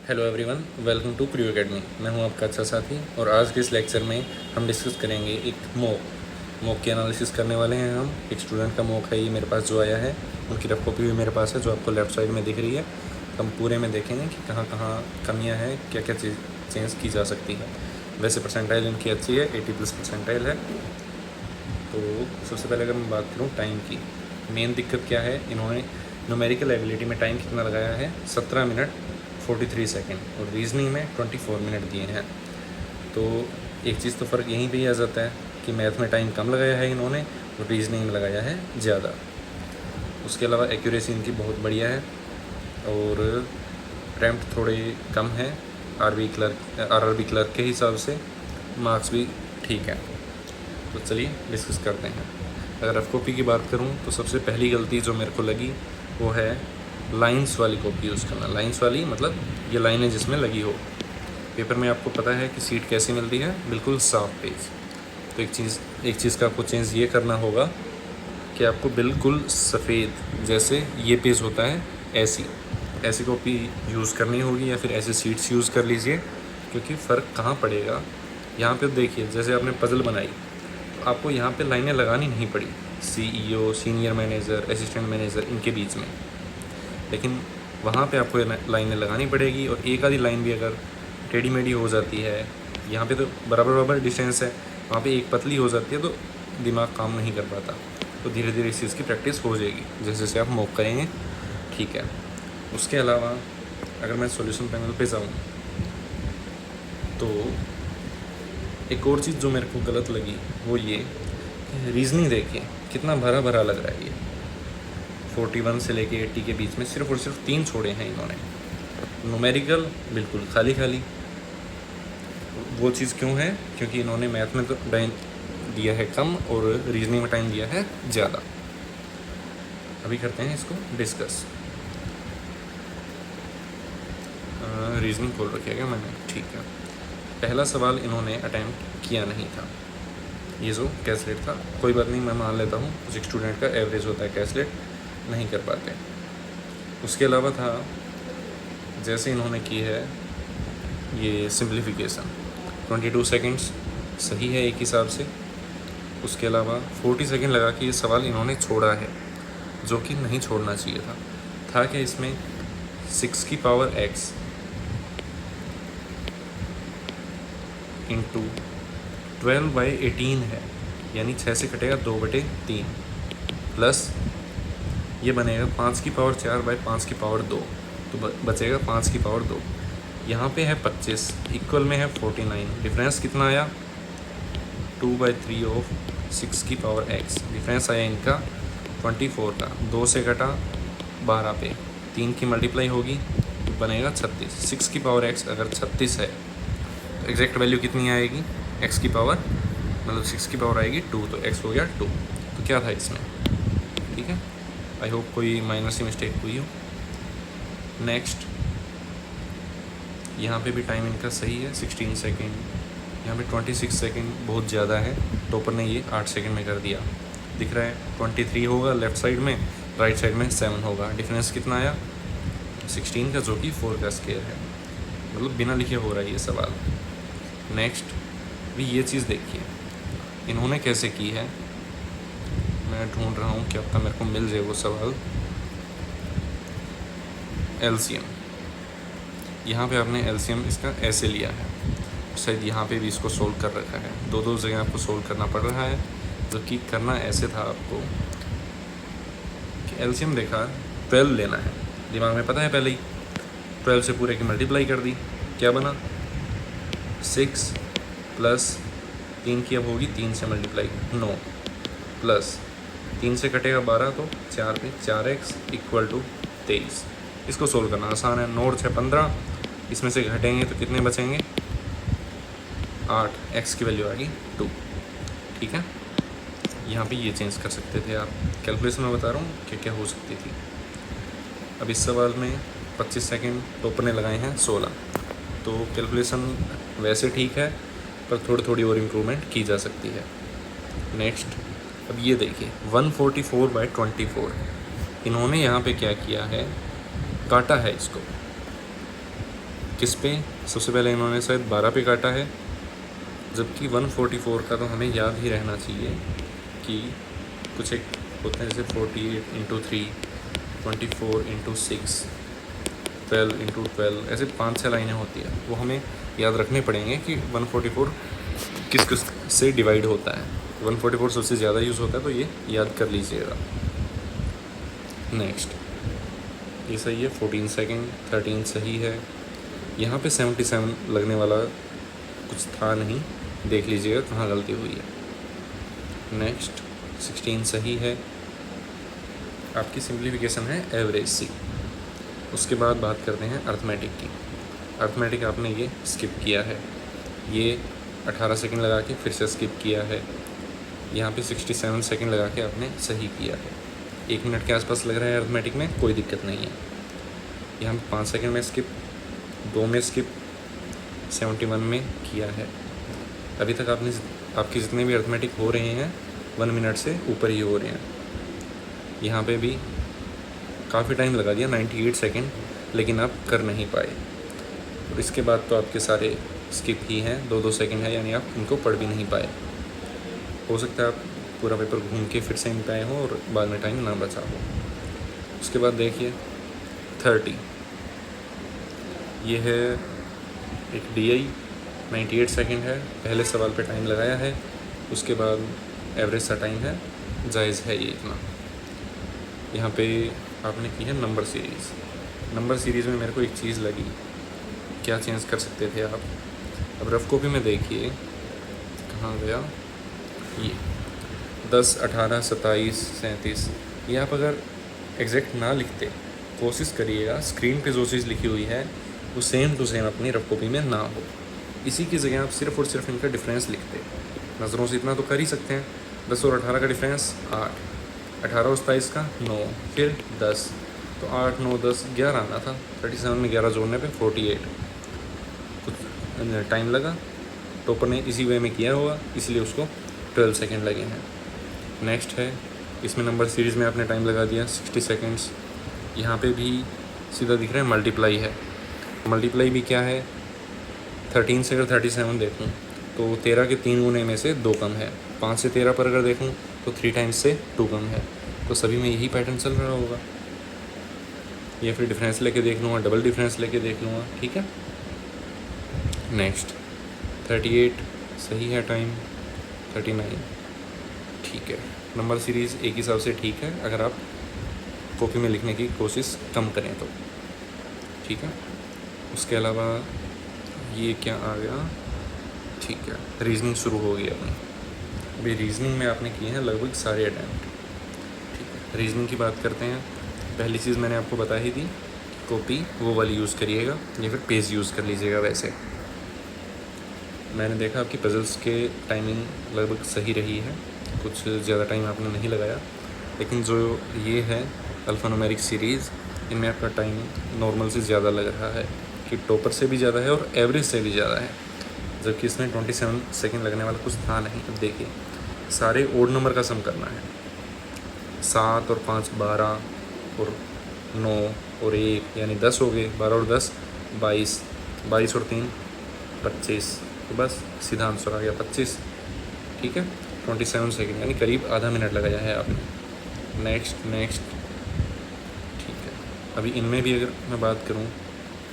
Hello everyone, welcome to Kriyo academy. मैं हूं आपका अच्छा साथी और आज के इस लेक्चर में हम डिस्कस करेंगे एक मॉक की एनालिसिस करने वाले हैं। हम एक स्टूडेंट का मॉक है ये मेरे पास जो आया है, उनकी रफ कॉपी भी मेरे पास है जो आपको लेफ़्ट साइड में दिख रही है। हम पूरे में देखेंगे कि कहाँ कहाँ कमियाँ हैं, क्या क्या चीज़ चेंज की जा सकती है। वैसे परसेंटाइल इनकी अच्छी है, 80+ परसेंटाइल है। तो सबसे पहले अगर मैं बात करूँ टाइम की, मेन दिक्कत क्या है, इन्होंने न्यूमेरिकल एबिलिटी में टाइम कितना लगाया है, 17 मिनट 43 सेकेंड, और रीजनिंग में 24 मिनट दिए हैं। तो एक चीज़ तो फ़र्क यहीं पे ही आ जाता है कि मैथ में टाइम कम लगाया है इन्होंने और रीजनिंग में लगाया है ज़्यादा। उसके अलावा एक्यूरेसी इनकी बहुत बढ़िया है और अटैम्प्ट थोड़े कम है। आरआरबी क्लर्क के हिसाब से मार्क्स भी ठीक है। तो चलिए डिस्कस करते हैं। अगर रफ कॉपी की बात करूं तो सबसे पहली गलती जो मेरे को लगी वो है लाइंस वाली कॉपी यूज़ करना। लाइंस वाली मतलब ये लाइनें जिसमें लगी हो। पेपर में आपको पता है कि सीट कैसी मिलती है, बिल्कुल साफ पेज। तो एक चीज़ का आपको चेंज ये करना होगा कि आपको बिल्कुल सफ़ेद जैसे ये पेज होता है ऐसी कॉपी यूज़ करनी होगी, या फिर ऐसे सीट्स यूज़ कर लीजिए। क्योंकि फ़र्क कहाँ पड़ेगा, यहाँ पे देखिए जैसे आपने पज़ल बनाई तो आपको यहाँ पे लाइनें लगानी नहीं पड़ी CEO, senior manager, assistant manager इनके बीच में, लेकिन वहाँ पे आपको लाइनें लगानी पड़ेगी। और एक आधी लाइन भी अगर टेढ़ी मेढ़ी हो जाती है, यहाँ पे तो बराबर डिस्टेंस है, वहाँ पे एक पतली हो जाती है तो दिमाग काम नहीं कर पाता। तो धीरे धीरे इस चीज़ की प्रैक्टिस हो जाएगी जैसे जैसे आप मॉक करेंगे, ठीक है। उसके अलावा अगर मैं सॉल्यूशन पैनल पे जाऊँ तो एक और चीज़ जो मेरे को गलत लगी वो ये कि रीजनिंग देखिए कितना भरा भरा लग रहा है। ये 41 से लेके 80 के बीच में सिर्फ और सिर्फ 3 छोड़े हैं इन्होंने। न्यूमेरिकल बिल्कुल खाली खाली। वो चीज़ क्यों है, क्योंकि इन्होंने मैथ में तो टाइम दिया है कम और रीजनिंग में टाइम दिया है ज़्यादा। अभी करते हैं इसको डिस्कस। रीजनिंग खोल रखिएगा मैंने, ठीक है। पहला सवाल इन्होंने अटैम्प्ट किया नहीं था, ये जो कैसलेट था। कोई बात नहीं, मैं मान लेता हूँ कुछ स्टूडेंट का एवरेज होता है, कैसलेट नहीं कर पाते। उसके अलावा था जैसे इन्होंने की है ये सिंप्लीफिकेशन, 22 सेकेंड्स सही है एक हिसाब से। उसके अलावा 40 सेकेंड लगा के ये सवाल इन्होंने छोड़ा है, जो कि नहीं छोड़ना चाहिए था क्या इसमें 6 की पावर x इंटू 12/18 है, यानी 6 से कटेगा 2/3, प्लस ये बनेगा 5 की पावर 4/5 की पावर 2, तो बचेगा 5 की पावर 2। यहाँ पे है 25, इक्वल में है 49। डिफरेंस कितना आया, 2/3 ऑफ 6 की पावर x। डिफरेंस आया इनका 24 का, 2 से घटा 12 पे, 3 की मल्टीप्लाई होगी तो बनेगा 36। 6 की पावर x अगर 36 है तो एग्जैक्ट वैल्यू कितनी आएगी, x की पावर मतलब 6 की पावर आएगी 2, तो x हो गया 2। तो क्या था इसमें, ठीक है। आई होप कोई माइनर सी मिस्टेक हुई हो। नेक्स्ट, यहाँ पे भी टाइम इनका सही है 16 सेकेंड, यहाँ पे 26 सेकेंड बहुत ज़्यादा है। टॉपर ने ये 8 सेकेंड में कर दिया, दिख रहा है 23 होगा लेफ़्ट साइड में, राइट साइड में 7 होगा। डिफरेंस कितना आया 16 का, जो कि 4 का स्क्वायर है, मतलब बिना लिखे हो रहा है ये सवाल। नेक्स्ट भी ये चीज़ देखिए इन्होंने कैसे की है, मैं ढूंढ रहा हूँ, क्या पता मेरे को मिल जाए वो सवाल। एलसीएम, यहाँ पे आपने एलसीएम इसका ऐसे लिया है, शायद यहाँ पे भी इसको सोल्व कर रखा है, दो जगह आपको सोल्व करना पड़ रहा है। जो कि करना ऐसे था आपको कि एलसीएम देखा 12 लेना है, दिमाग में पता है पहले ही, 12 से पूरे की मल्टीप्लाई कर दी, क्या बना 6 प्लस 3 की अब होगी 3 से मल्टीप्लाई 9, प्लस 3 से कटेगा 12 तो 4 पे 4x इक्वल टू 23। इसको सोल्व करना आसान है, 9 और 6 15, इसमें से घटेंगे तो कितने बचेंगे 8, x की वैल्यू आ गई 2, ठीक है। यहाँ पे ये चेंज कर सकते थे आप, कैलकुलेशन में बता रहा हूँ क्या क्या हो सकती थी। अब इस सवाल में 25 सेकेंड टॉपर ने लगाए हैं 16, तो कैलकुलेशन वैसे ठीक है पर थोड़ी और इम्प्रूवमेंट की जा सकती है। नेक्स्ट, अब ये देखिए 144/24, इन्होंने यहाँ पे क्या किया है, काटा है इसको किस पे? सबसे पहले इन्होंने शायद 12 पे काटा है, जबकि 144 का तो हमें याद ही रहना चाहिए कि कुछ एक होता है जैसे 48 इंटू 3, 24 इंटू 6, 12 इंटू 12, ऐसे 5-6 लाइनें होती है, वो हमें याद रखने पड़ेंगे कि 144 किस किस से डिवाइड होता है। 144 सबसे ज़्यादा यूज़ होता है, तो ये याद कर लीजिएगा। नेक्स्ट, ये सही है 14 सेकेंड, 13 सही है। यहाँ पे 77 लगने वाला कुछ था नहीं, देख लीजिएगा कहाँ गलती हुई है। नेक्स्ट, 16 सही है। आपकी सिंप्लीफिकेशन है एवरेज सी। उसके बाद बात करते हैं अर्थमेटिक की। अर्थमेटिक आपने ये स्किप किया है, ये 18 सेकंड लगा के फिर से स्किप किया है। यहाँ पे 67 सेकंड लगा के आपने सही किया है। 1 मिनट के आसपास लग रहा है अर्थमेटिक में, कोई दिक्कत नहीं है। यहाँ पे 5 सेकंड में स्किप, 2 में स्किप, 71 में किया है। अभी तक आपके जितने भी अर्थमेटिक हो रहे हैं 1 मिनट से ऊपर ही हो रहे हैं। यहाँ पे भी काफ़ी टाइम लगा दिया, 98 सेकंड, लेकिन आप कर नहीं पाए। और इसके बाद तो आपके सारे स्किप ही हैं, 2-2 सेकंड है, यानी आप इनको पढ़ भी नहीं पाए। हो सकता है आप पूरा पेपर घूम के फिर से इन पे आए हो और बाद में टाइम ना बचा हो। उसके बाद देखिए 30, ये है एक DI, 98 सेकंड है। पहले सवाल पे टाइम लगाया है, उसके बाद एवरेज सा टाइम है, जायज़ है ये इतना। यहाँ पे आपने की है नंबर सीरीज़। नंबर सीरीज़ में मेरे को एक चीज़ लगी, क्या चेंज कर सकते थे आप। अब रफ कॉपी में देखिए कहाँ गया ये 10, 18, 27, 37, ये आप अगर एग्जैक्ट ना लिखते, कोशिश करिएगा स्क्रीन पे जो चीज़ लिखी हुई है वो सेम टू सेम अपनी रफ कॉपी में ना हो। इसी की जगह आप सिर्फ और सिर्फ इनका डिफरेंस लिखते। नज़रों से इतना तो कर ही सकते हैं, 10 और 18 का डिफरेंस 8, 18 और 27 का 9, फिर 10, तो 8, 9, 10, 11 आना था। 37 में 11 जोड़ने पे 48, कुछ टाइम लगा। टॉपर ने इसी वे में किया होगा, इसलिए उसको 12 सेकंड लगे हैं। नेक्स्ट है, इसमें नंबर सीरीज़ में आपने टाइम लगा दिया 60 सेकंड्स। यहाँ पे भी सीधा दिख रहा है मल्टीप्लाई है। मल्टीप्लाई भी क्या है, 13 से अगर 37 देखूँ तो 13 के 3 गुने में से 2 कम है। 5 से 13 पर अगर देखूँ तो 3 टाइम्स से 2 कम है। तो सभी में यही पैटर्न चल रहा होगा। या फिर डिफरेंस लेके देख लूँगा, डबल डिफरेंस लेके देख लूँगा, ठीक है। नेक्स्ट 38 सही है टाइम, 39 ठीक है। नंबर सीरीज़ एक हिसाब से ठीक है अगर आप कॉपी में लिखने की कोशिश कम करें तो, ठीक है। उसके अलावा ये क्या आ गया, ठीक है। रीजनिंग शुरू हो गई अपनी। अभी रीजनिंग में आपने किए हैं लगभग सारे अटैम्प्ट, ठीक है। रीजनिंग की बात करते हैं। पहली चीज़ मैंने आपको बता ही दी, कॉपी वो वाली यूज़ करिएगा या फिर पेज यूज़ कर लीजिएगा। वैसे मैंने देखा आपकी पजल्स के टाइमिंग लगभग सही रही है, कुछ ज़्यादा टाइम आपने नहीं लगाया। लेकिन जो ये है अल्फ़ान्यूमेरिक सीरीज़, इनमें आपका टाइम नॉर्मल से ज़्यादा लग रहा है, कि टॉपर से भी ज़्यादा है और एवरेज से भी ज़्यादा है, जबकि इसमें 27 सेकंड लगने वाला कुछ था नहीं। अब देखिए सारे ओड नंबर का सम करना है, 7 और 5 12 और 9 और 1 यानी 10 हो गए, 12 और 10 22, 22 और 3 25, तो बस सीधा आंसर आ गया 25, ठीक है। 27 सेकंड यानी करीब आधा मिनट लगाया है आपने। नेक्स्ट ठीक है। अभी इनमें भी अगर मैं बात करूं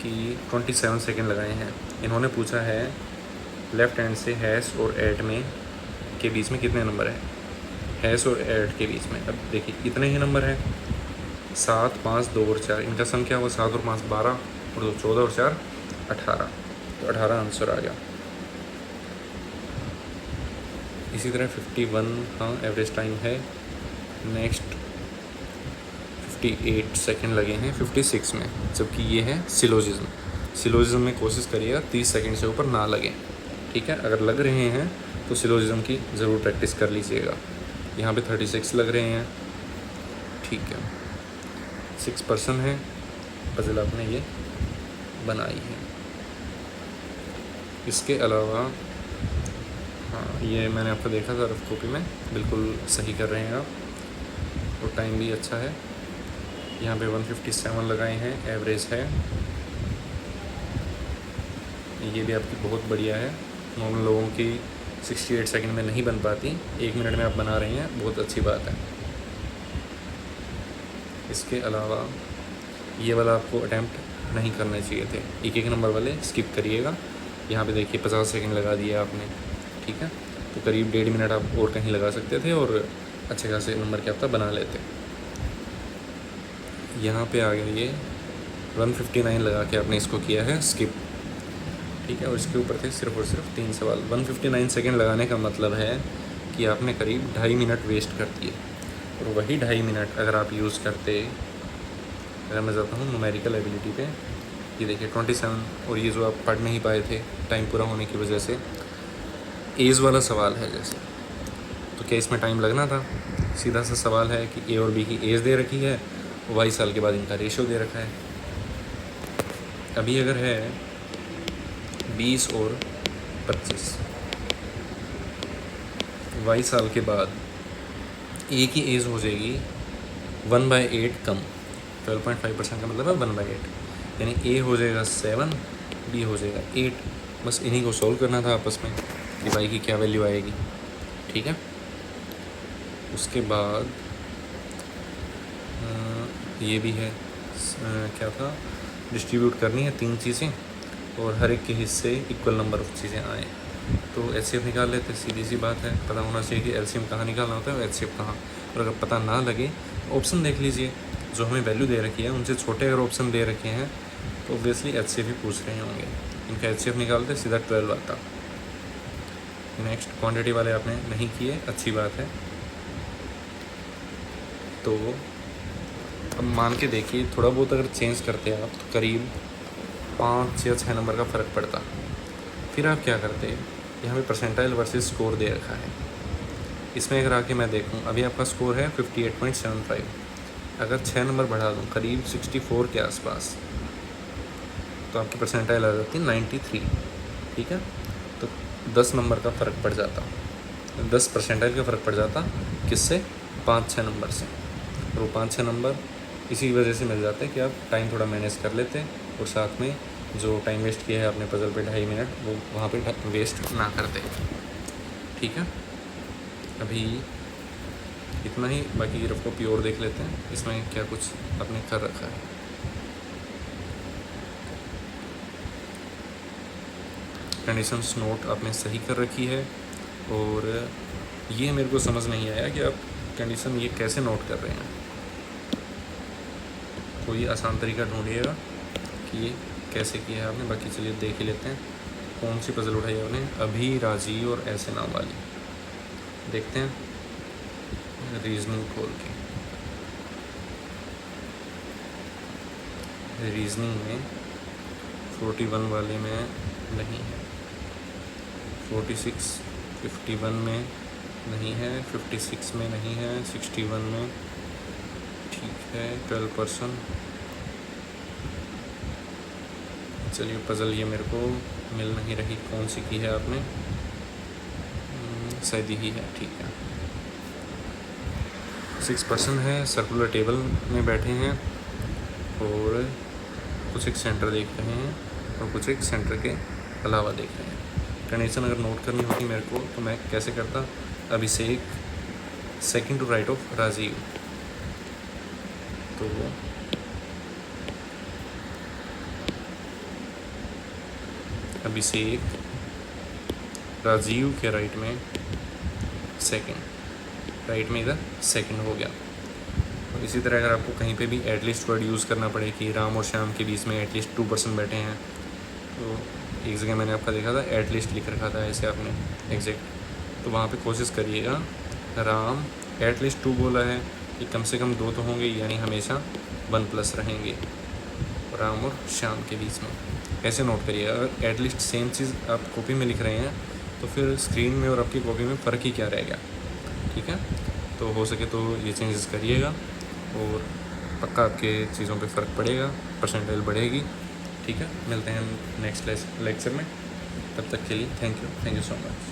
कि 27 सेकंड लगाए हैं, इन्होंने पूछा है लेफ़्ट हैंड से हैश और ऐट में के बीच में कितने नंबर हैं, हैश और ऐट के बीच में। अब देखिए इतने ही नंबर हैं, 7, 5, 2 और 4, इनका सम क्या हुआ, 7 और 5 12 और 2 14 और 4 18, तो 18 आंसर आ गया। इसी तरह 51 हाँ एवरेज टाइम है। नेक्स्ट 58 सेकंड लगे हैं 56 में, जबकि ये है सिलोजिज्म। सिलोजिज्म में कोशिश करिएगा 30 सेकंड से ऊपर ना लगे, ठीक है। अगर लग रहे हैं तो सिलोजिज्म की ज़रूर प्रैक्टिस कर लीजिएगा। यहाँ पे 36 लग रहे हैं, ठीक है। 6% है पजल आपने ये बनाई है। इसके अलावा हाँ ये मैंने आपको देखा था रफ कॉपी में, बिल्कुल सही कर रहे हैं आप, और टाइम भी अच्छा है। यहाँ पे 157 लगाए हैं, एवरेज है। ये भी आपकी बहुत बढ़िया है। नॉर्मल लोगों की 68 सेकंड में नहीं बन पाती, 1 मिनट में आप बना रहे हैं, बहुत अच्छी बात है। इसके अलावा ये वाला आपको अटैम्प्ट नहीं करने चाहिए थे, एक नंबर वाले स्किप करिएगा। यहाँ पे देखिए 50 सेकंड लगा दिया आपने, ठीक है। तो करीब 1.5 मिनट आप और कहीं लगा सकते थे और अच्छे खासे नंबर के हफ्ता बना लेते। यहाँ पे आ गया ये 159 लगा के आपने इसको किया है स्किप, ठीक है। और इसके ऊपर थे सिर्फ और सिर्फ 3 सवाल। 159 सेकंड लगाने का मतलब है कि आपने करीब 2.5 मिनट वेस्ट कर दिए। और वही 2.5 मिनट अगर आप यूज़ करते, अगर मैं जाता हूँ न्यूमेरिकल एबिलिटी पे, ये देखिए 27, और ये जो आप पढ़ नहीं पाए थे टाइम पूरा होने की वजह से, एज वाला सवाल है जैसे, तो क्या इसमें टाइम लगना था? सीधा सा सवाल है कि ए और बी की एज दे रखी है, 22 साल के बाद इनका रेशो दे रखा है। अभी अगर है 20 और 25, 22 साल के बाद ए की एज हो जाएगी 1/8 कम, 12.5% का मतलब है 1/8, यानी ए हो जाएगा 7, बी हो जाएगा 8। बस इन्हीं को सोल्व करना था आपस में कि वाई की क्या वैल्यू आएगी, ठीक है। उसके बाद ये भी है, क्या था, डिस्ट्रीब्यूट करनी है 3 चीज़ें और हर एक के हिस्से इक्वल नंबर ऑफ चीज़ें आए। तो एचसीएफ निकाल लेते, सीधी सी बात है। पता होना चाहिए कि एलसीएम कहाँ निकालना होता है और एचसीएफ कहाँ। और अगर पता ना लगे ऑप्शन देख लीजिए, जो हमें वैल्यू दे रखी है उनसे छोटे अगर ऑप्शन दे रखे हैं तो ऑब्वियसली एचसीएफ ही पूछ रहे होंगे। इनका एचसीएफ निकालते सीधा 12 आता। नेक्स्ट क्वांटिटी वाले आपने नहीं किए, अच्छी बात है। तो अब मान के देखिए थोड़ा बहुत अगर चेंज करते आप तो करीब 5 या 6 नंबर का फ़र्क पड़ता। फिर आप क्या करते, यहाँ पे परसेंटाइल वर्सेस स्कोर दे रखा है। इसमें अगर आके मैं देखूँ, अभी आपका स्कोर है 58.75, अगर 6 नंबर बढ़ा दूँ करीब 64 के आसपास, तो आपकी परसेंटाइल आ जाती है 93, ठीक है। तो 10 नंबर का फ़र्क पड़ जाता, 10 परसेंटाइल का फ़र्क पड़ जाता, किससे? 5-6 नंबर से। और वो 5-6 नंबर इसी वजह से मिल जाते हैं कि आप टाइम थोड़ा मैनेज कर लेते हैं और साथ में जो टाइम वेस्ट किया है आपने पजल पे 2.5 मिनट, वो वहाँ पे वेस्ट ना करते, ठीक है। अभी इतना ही, बाकी रफ कॉपी और देख लेते हैं इसमें क्या कुछ आपने कर रखा है। कंडीशंस नोट आपने सही कर रखी है, और ये मेरे को समझ नहीं आया कि आप कंडीशन ये कैसे नोट कर रहे हैं। कोई आसान तरीका ढूंढिएगा कि ये कैसे किया है आपने। बाकी चलिए देख ही लेते हैं कौन सी पजल उठाई है आपने। अभी, राजी और ऐसे नाम वाली देखते हैं रीजनिंग खोल के। रीजनिंग में 41 वाले में नहीं है, 46, 51 में नहीं है, 56 में नहीं है, 61 में ठीक है, 12%। चलिए पजल ये मेरे को मिल नहीं रही, कौन सी की है आपने? शायद ही है, ठीक है। 6% है, सर्कुलर टेबल में बैठे हैं और कुछ एक सेंटर देख रहे हैं और कुछ एक सेंटर के अलावा देख रहे हैं। कंडीशन अगर नोट करनी होती मेरे को तो मैं कैसे करता? Abhishek second to right of Rajiv, तो अभिषेक राजीव के राइट में सेकंड, राइट में इधर सेकंड हो गया। और इसी तरह अगर आपको कहीं पे भी एटलीस्ट वर्ड यूज़ करना पड़े कि राम और श्याम के बीच में एटलीस्ट 2% बैठे हैं, तो एक जगह मैंने आपका देखा था एटलीस्ट लिख रखा था ऐसे आपने एग्जैक्ट, तो वहाँ पे कोशिश करिएगा राम एटलीस्ट 2 बोला है कि कम से कम 2 तो होंगे, यानी हमेशा 1+ रहेंगे राम और श्याम के बीच में, ऐसे नोट करिएगा। अगर एटलीस्ट सेम चीज़ आप कॉपी में लिख रहे हैं तो फिर स्क्रीन में और आपकी कॉपी में फ़र्क ही क्या रहेगा, ठीक है। तो हो सके तो ये चेंजेस करिएगा और पक्का आपके चीज़ों पे फ़र्क पड़ेगा, परसेंटेज बढ़ेगी, ठीक है। मिलते हैं नेक्स्ट लेक्चर में, तब तक के लिए थैंक यू सो मच।